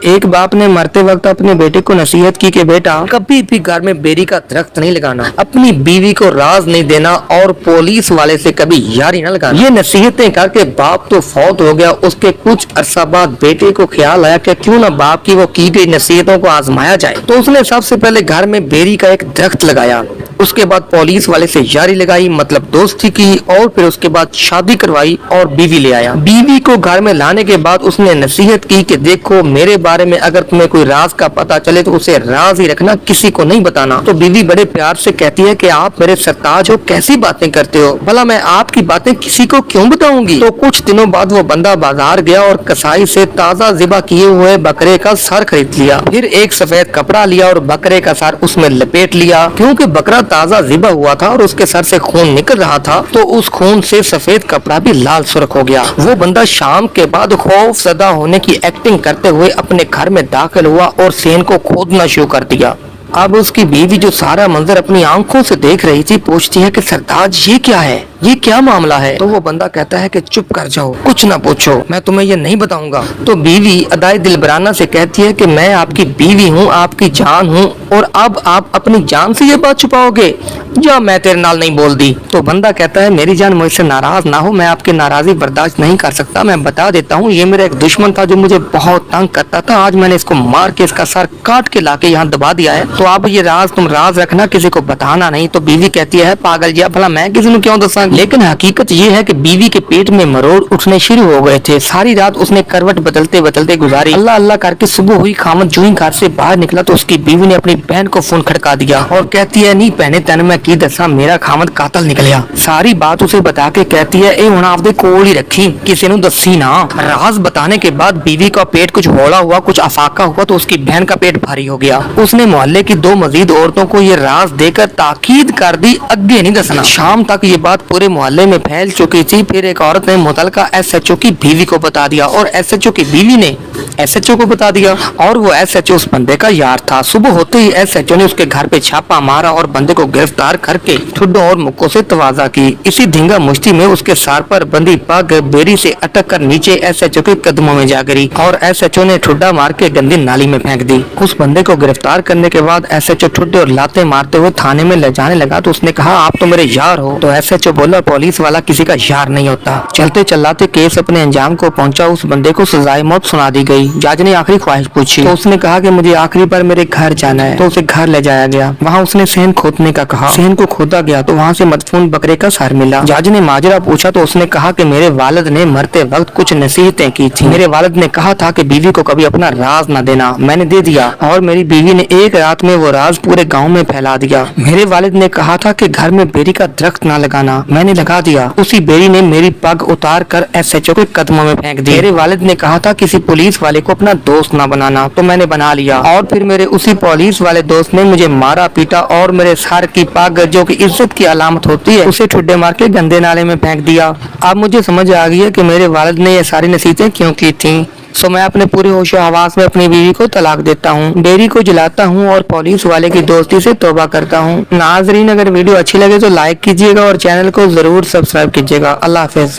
ایک باپ نے مرتے وقت اپنے بیٹے کو نصیحت کی کہ بیٹا کبھی بھی گھر میں بیری کا درخت نہیں لگانا، اپنی بیوی کو راز نہیں دینا اور پولیس والے سے کبھی یاری نہ لگانا۔ یہ نصیحتیں کر کے باپ تو فوت ہو گیا۔ اس کے کچھ عرصہ بعد بیٹے کو خیال آیا کہ کیوں نہ باپ کی وہ کی گئی نصیحتوں کو آزمایا جائے، تو اس نے سب سے پہلے گھر میں بیری کا ایک درخت لگایا۔ اس کے بعد پولیس والے سے یاری لگائی، مطلب دوستی کی، اور پھر اس کے بعد شادی کروائی اور بیوی لے آیا۔ بیوی کو گھر میں لانے کے بعد اس نے نصیحت کی کہ دیکھو میرے بارے میں اگر تمہیں کوئی راز کا پتہ چلے تو اسے راز ہی رکھنا، کسی کو نہیں بتانا۔ تو بیوی بڑے پیار سے کہتی ہے کہ آپ میرے سرتاج ہو، کیسی باتیں کرتے ہو، بھلا میں آپ کی باتیں کسی کو کیوں بتاؤں گی؟ تو کچھ دنوں بعد وہ بندہ بازار گیا اور کسائی سے تازہ ذبح کیے ہوئے بکرے کا سر خرید لیا، پھر ایک سفید کپڑا لیا اور بکرے کا سر اس میں لپیٹ لیا۔ کیونکہ بکرا تازہ ذبح ہوا تھا اور اس کے سر سے خون نکل رہا تھا تو اس خون سے سفید کپڑا بھی لال سرخ ہو گیا۔ وہ بندہ شام کے بعد خوف زدہ ہونے کی ایکٹنگ کرتے ہوئے اپنے گھر میں داخل ہوا اور سین کو کھودنا شروع کر دیا۔ اب اس کی بیوی جو سارا منظر اپنی آنکھوں سے دیکھ رہی تھی پوچھتی ہے کہ سرتاج یہ کیا ہے، یہ کیا معاملہ ہے؟ تو وہ بندہ کہتا ہے کہ چپ کر جاؤ، کچھ نہ پوچھو، میں تمہیں یہ نہیں بتاؤں گا۔ تو بیوی ادائے دلبرانہ سے کہتی ہے کہ میں آپ کی بیوی ہوں، آپ کی جان ہوں، اور اب آپ اپنی جان سے یہ بات چھپاؤ گے؟ جا، میں تیرے نال نہیں بول دی۔ تو بندہ کہتا ہے میری جان مجھ سے ناراض نہ ہو، میں آپ کی ناراضی برداشت نہیں کر سکتا، میں بتا دیتا ہوں یہ میرا ایک دشمن تھا جو مجھے بہت تنگ کرتا تھا، آج میں نے اس کو مار کے اس کا سر کاٹ کے لا کے یہاں دبا دیا ہے، تو اب یہ راز تم راز رکھنا، کسی کو بتانا نہیں۔ تو بیوی کہتی ہے پاگل جی، بھلا میں کسی نے کیوں دساں؟ لیکن حقیقت یہ ہے کہ بیوی کے پیٹ میں مروڑ اٹھنے شروع ہو گئے تھے۔ ساری رات اس نے کروٹ بدلتے بدلتے گزاری، اللہ اللہ کر کے صبح ہوئی۔ خامد جو ہی گھر سے باہر نکلا تو اس کی بیوی نے اپنی بہن کو فون کھڑکا دیا اور کہتی ہے نہیں پہنے تین میں کی دساں، میرا خامد قاتل نکلیا۔ ساری بات اسے بتا کے کہتی ہے اے ہن آپ دے کول ہی رکھی، کسی نو دسی نہ۔ راز بتانے کے بعد بیوی کا پیٹ کچھ ہولا ہوا، کچھ افاقہ ہوا تو اس کی بہن کا پیٹ بھاری ہو گیا۔ اس نے محلے کی دو مزید عورتوں کو یہ راز دے کر تاکید کر دی اگے نہیں دسنا۔ شام تک یہ بات پورے محلے میں پھیل چکی تھی۔ پھر ایک عورت نے متعلقہ ایس ایچ او کی بیوی کو بتا دیا اور ایس ایچ او کی بیوی نے ایس ایچ او کو بتا دیا، اور وہ ایس ایچ او اس بندے کا یار تھا۔ صبح ہوتے ہی ایس ایچ او نے اس کے گھر پہ چھاپا مارا اور بندے کو گرفتار کر کے ٹھڈوں اور مکوں سے تواضع کی۔ اسی دھنگا مشتی میں اس کے سر پر بندی پگ بیری سے اٹک کر نیچے ایس ایچ او کے قدموں میں جا گری اور ایس ایچ او نے ٹھڈا مار کے گندی نالی میں پھینک دی۔ اس بندے کو گرفتار کرنے کے بعد ایس ایچ او ٹھڈے اور لاتے مارتے ہوئے تھانے میں لے جانے لگا تو اس نے کہا آپ تو میرے یار ہو۔ تو ایس ایچ او بولا پولیس والا کسی کا یار نہیں ہوتا۔ چلتے چلاتے کیس اپنے انجام کو پہنچا، اس بندے کو سزائے موت سنا دی گئی۔ جج نے آخری خواہش پوچھی تو اس نے کہا کہ مجھے آخری بار میرے گھر جانا ہے، تو اسے گھر لے جایا گیا۔ وہاں اس نے صحن کھودنے کا کہا، صحن کو کھودا گیا تو وہاں سے مدفون بکرے کا سر ملا۔ جج نے ماجرا پوچھا تو اس نے کہا کہ میرے والد نے مرتے وقت کچھ نصیحتیں کی تھی، میرے والد نے کہا تھا کہ بیوی کو کبھی اپنا راز نہ دینا، میں نے دے دیا اور میری بیوی نے ایک رات میں وہ راز پورے گاؤں میں پھیلا دیا۔ میرے والد نے کہا تھا کہ گھر میں بیری کا درخت نہ لگانا، میں نے لگا دیا، اسی بیری نے میری پگ اتار کر ایس ایچ او کے قدموں میں پھینک دی۔ میرے والد نے کہا تھا کسی پولیس والے کو اپنا دوست نہ بنانا، تو میں نے بنا لیا، اور پھر میرے اسی پولیس والے دوست نے مجھے مارا پیٹا اور میرے سر کی پگ جو کہ عزت کی علامت ہوتی ہے اسے ٹھڈے مار کے گندے نالے میں پھینک دیا۔ اب مجھے سمجھ آ گئی ہے کہ میرے والد نے یہ ساری نصیحتیں کیوں کی تھیں۔ میں اپنے پورے ہوش و حواس میں اپنی بیوی کو طلاق دیتا ہوں، بیری کو جلاتا ہوں اور پولیس والے کی دوستی سے توبہ کرتا ہوں۔ ناظرین اگر ویڈیو اچھی لگے تو لائک کیجیے گا اور چینل کو ضرور سبسکرائب کیجیے گا۔ اللہ حافظ۔